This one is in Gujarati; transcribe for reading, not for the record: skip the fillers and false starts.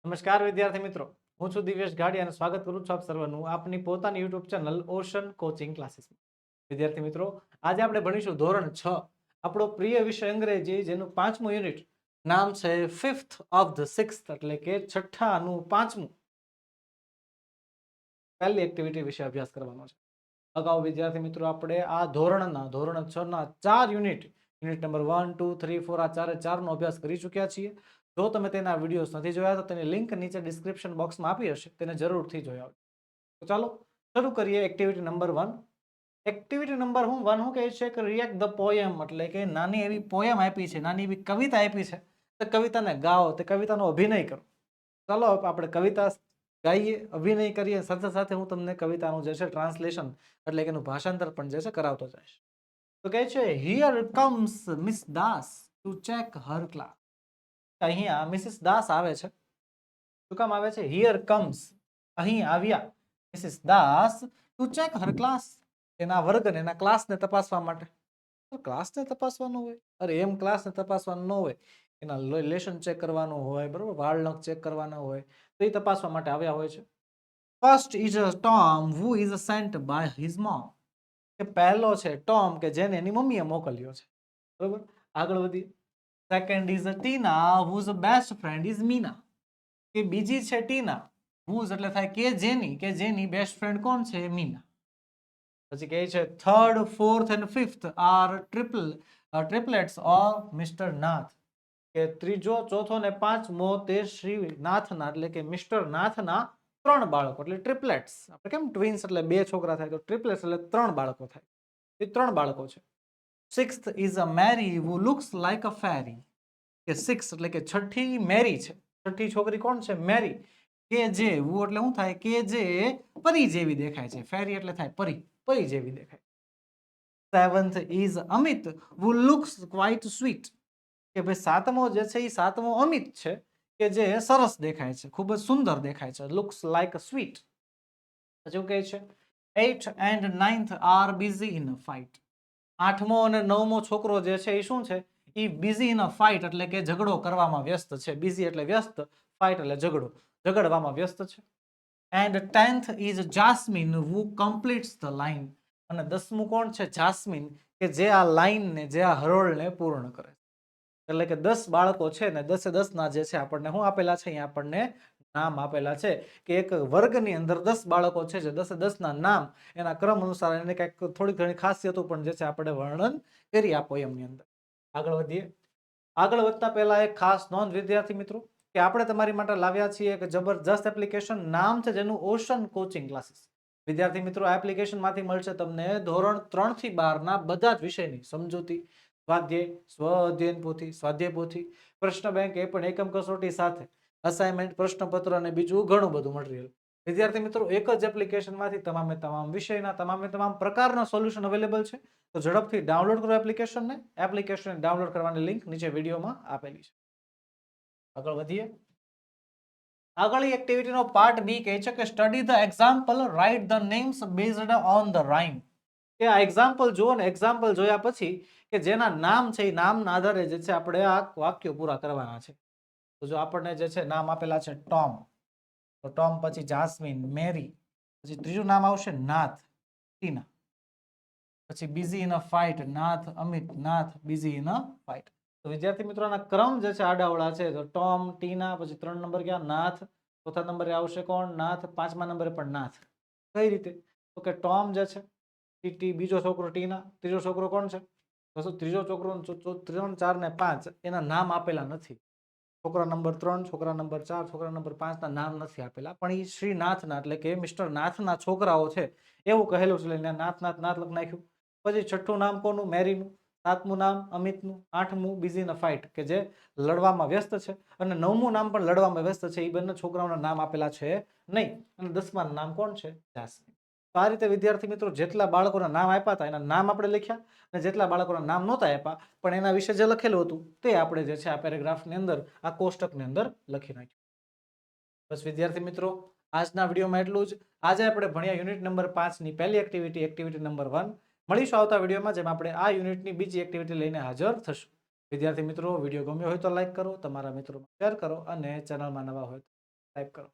નમસ્કાર વિદ્યાર્થી મિત્રો, હું છું દિવ્યેશ ગાડી અને સ્વાગત કરું છું આપ સર્વનું આપની પોતાની યુટ્યુબ ચેનલ ઓશન કોચિંગ ક્લાસીસમાં. વિદ્યાર્થી મિત્રો, આજે આપણે ભણીશું ધોરણ 6, આપણો પ્રિય વિષય અંગ્રેજી, જેનું 5મું યુનિટ નામ છે ફિફ્થ ઓફ ધ સિક્સ્થ, એટલે કે છઠ્ઠાનું 5મું. પહેલી એક્ટિવિટી વિશે અભ્યાસ કરવાનો છે. અગાઉ વિદ્યાર્થી મિત્રો આપણે આ ધોરણ 6 ના 4 યુનિટ નંબર 1, 2, 3, 4 આ ચારે ચારનો અભ્યાસ કરી ચૂક્યા છીએ. જો તમે તેના વિડીયોઝ નથી જોયા તો તેની લિંક નીચે ડિસ્ક્રિપ્શન બોક્સમાં આપી હશે, તેને જરૂરથી જોઈ આવજો. તો ચાલો શરૂ કરીએ એક્ટિવિટી નંબર 1. એક્ટિવિટી નંબર 1 હું કહે છે કે રિએક્ટ ધ પોયમ, એટલે કે નાની એવી પોયમ આપી છે, નાની એવી કવિતા આપી છે, તે કવિતાને ગાઓ, તે કવિતાનો અભિનય કરો. ચાલો આપણે કવિતા ગાઈએ, અભિનય કરીએ, સાથે સાથે હું તમને કવિતાનું જે છે ટ્રાન્સલેશન એટલે કે એનું ભાષાંતર પણ જે છે કરાવતો જઈશ. તો કહે છે, here comes miss Das to check her class. અહીંયા મિસિસ દાસ આવે છે. શું કામ આવે છે? હિયર કમ્સ, અહીં આવ્યા, Mrs Das to check her class, એના વર્ગને, એના ક્લાસને તપાસવા માટે. ક્લાસને તપાસવાનું હોય? અરે એમ ક્લાસને તપાસવાનું ન હોય, એના લેશન ચેક કરવાનું હોય, બરોબર, વાળનખ ચેક કરવાના હોય, તો એ તપાસવા માટે આવ્યા હોય છે. First is a Tom who is sent by his mom. કે પહેલો છે ટોમ, કે જેને એની મમ્મીએ મોકલ્યો છે. બરોબર, આગળ વધીએ. Second is a Tina whose best friend is Meena. કે બીજી છે ટીના, હુઝ એટલે થાય કે જેની બેસ્ટ ફ્રેન્ડ કોણ છે? મીના. પછી કહે છે third, fourth and fifth are triplets of mister Nath. કે ત્રીજો, ચોથો ને પાંચમો તે શ્રી નાથના એટલે કે મિસ્ટર નાથના 3 બાળકો, એટલે ટ્રિપલેટ્સ. આપણે કેમ ટ્વિન્સ એટલે 2 છોકરા થાય, તો ટ્રિપલેટ્સ એટલે 3 બાળકો થાય. એ 3 બાળકો છે. Sixth is a Mary who looks like a fairy. કે સિક્સ એટલે કે છઠ્ઠી મેરી છે. છઠ્ઠી છોકરી કોણ છે? મેરી. કે જે વુ એટલે શું થાય? કે જે પરી જેવી દેખાય છે. ફેરી એટલે થાય પરી, પરી જેવી દેખાય. Seventh is Amit who looks quite sweet. કે ભાઈ સાતમો જે છે એ સાતમો અમિત છે, કે જે સરસ દેખાય છે, ખૂબ જ સુંદર દેખાય છે, લુક્સ લાઈક સ્વીટ. પછી કહે છે eighth and ninth are busy in a fight. આઠમો અને નવમો છોકરો જે છે એ શું છે? એ બિઝી ઇન અ ફાઇટ એટલે કે ઝઘડો કરવામાં વ્યસ્ત છે. બિઝી એટલે વ્યસ્ત, ફાઇટ એટલે ઝઘડો, ઝઘડવામાં વ્યસ્ત છે. And tenth is Jasmine who completes the line. અને 10મું કોણ છે? જાસ્મિન, કે જે આ લાઇનને, જે આ હરોળને પૂર્ણ કરે. એટલે કે 10 બાળકો છે ને 10 ના જે છે આપણને શું આપેલા છે? અહીંયા આપણને નામ આપેલા છે કે એક વર્ગની અંદર 10 બાળકો છે, જે 10 ના નામ એના ક્રમ અનુસાર એને કંઈક થોડી ઘણી ખાસિયતો પણ જે છે આપણે વર્ણન કરી આ પોયમની અંદર. આગળ વધીએ. આગળ વધતા પહેલા એક ખાસ નોંધ વિદ્યાર્થી મિત્રો, કે આપણે તમારી માટે લાવ્યા છીએ એક જબરજસ્ત એપ્લિકેશન, નામ છે જેનું ઓશન કોચિંગ ક્લાસીસ. વિદ્યાર્થી મિત્રો, આ એપ્લિકેશનમાંથી મળશે તમને ધોરણ 3 થી 12 ના બધા જ વિષયની સમજૂતી, સ્વાધ્યાય, સ્વ અધ્યયન પોથી, સ્વાધ્યાય પોથી, પ્રશ્ન બેંક, એ પણ એકમ કસોટી સાથે, અસાઇનમેન્ટ, પ્રશ્નપત્ર અને બીજું ઘણું બધું મટીરિયલ. વિદ્યાર્થી મિત્રો, એક જ એપ્લિકેશનમાંથી તમામ વિષયના તમામ પ્રકારના સોલ્યુશન અવેલેબલ છે. તો ઝડપથી ડાઉનલોડ કરો એપ્લિકેશનને. એપ્લિકેશન ડાઉનલોડ કરવાની લિંક નીચે વિડીયોમાં આપેલી છે. આગળ વધીએ. આગળની એક્ટિવિટીનો પાર્ટ બી કહે છે કે study the example, write the names based on the rhyme. કે આ એક્ઝામ્પલ જુઓ ને, એક્ઝામ્પલ જોયા પછી કે જેના નામ છે એ નામના આધારે જે છે આપણે આ વાક્યો પૂરા કરવાના છે. તો જો આપણને જે છે નામ આપેલા છે ટોમ, તો ટોમ પછી જાસ્મિન, મેરી, પછી ત્રીજું નામ આવશે નાથ, ટીના, પછી busy in a fight, Nath, Amit, Nath, busy in a fight. તો વિદ્યાર્થી મિત્રોના ક્રમ જે છે આડાવડા છે. તો ટોમ, ટીના, પછી 3 નંબર ક્યાં? નાથ. ચોથા નંબરે આવશે કોણ? નાથ. 5મા નંબરે પણ નાથ. કઈ રીતે? તો કે ટોમ જે છે ટી, બીજો છોકરો ટીના, ત્રીજો છોકરો કોણ છે? તો ત્રીજો છોકરો 3, 4 ને 5 એના નામ આપેલા નથી. છોકરા નંબર 3, છોકરા નંબર 4, છોકરા નંબર 5 ના નામ નથી આપેલા, પણ એ શ્રી નાથના એટલે કે મિસ્ટર નાથના છોકરાઓ છે એવું કહેલું છે, એટલે નાથ નાથ નાથ લખી નાખ્યું. પછી છઠ્ઠું નામ કોનું? મેરીનું. 7મું નામ અમિતનું. 8મું બિઝી ઇન અ ફાઇટ, કે જે લડવામાં વ્યસ્ત છે. અને 9મું નામ પણ લડવામાં વ્યસ્ત છે. એ બંને છોકરાઓના નામ આપેલા છે નહીં. અને 10માનું નામ કોણ છે? જાસ્મિન. તો આ રીતે વિદ્યાર્થી મિત્રો જેટલા બાળકોના નામ આપ્યા હતા એના નામ આપણે લખ્યા, અને જેટલા બાળકોના નામ નહોતા આપ્યા પણ એના વિશે જે લખેલું હતું તે આપણે જે છે આ પેરેગ્રાફની અંદર, આ કોષ્ટકની અંદર લખી નાખ્યું. બસ વિદ્યાર્થી મિત્રો, આજના વિડીયોમાં એટલું જ. આજે આપણે ભણ્યા યુનિટ નંબર 5 ની પહેલી એક્ટિવિટી નંબર 1. મળીશું આવતા વિડીયોમાં, જેમાં આપણે આ યુનિટની બીજી એક્ટિવિટી લઈને હાજર થશું. વિદ્યાર્થી મિત્રો, વિડીયો ગમ્યો હોય તો લાઈક કરો, તમારા મિત્રોમાં શેર કરો, અને ચેનલમાં નવા હોય ટાઈપ કરો.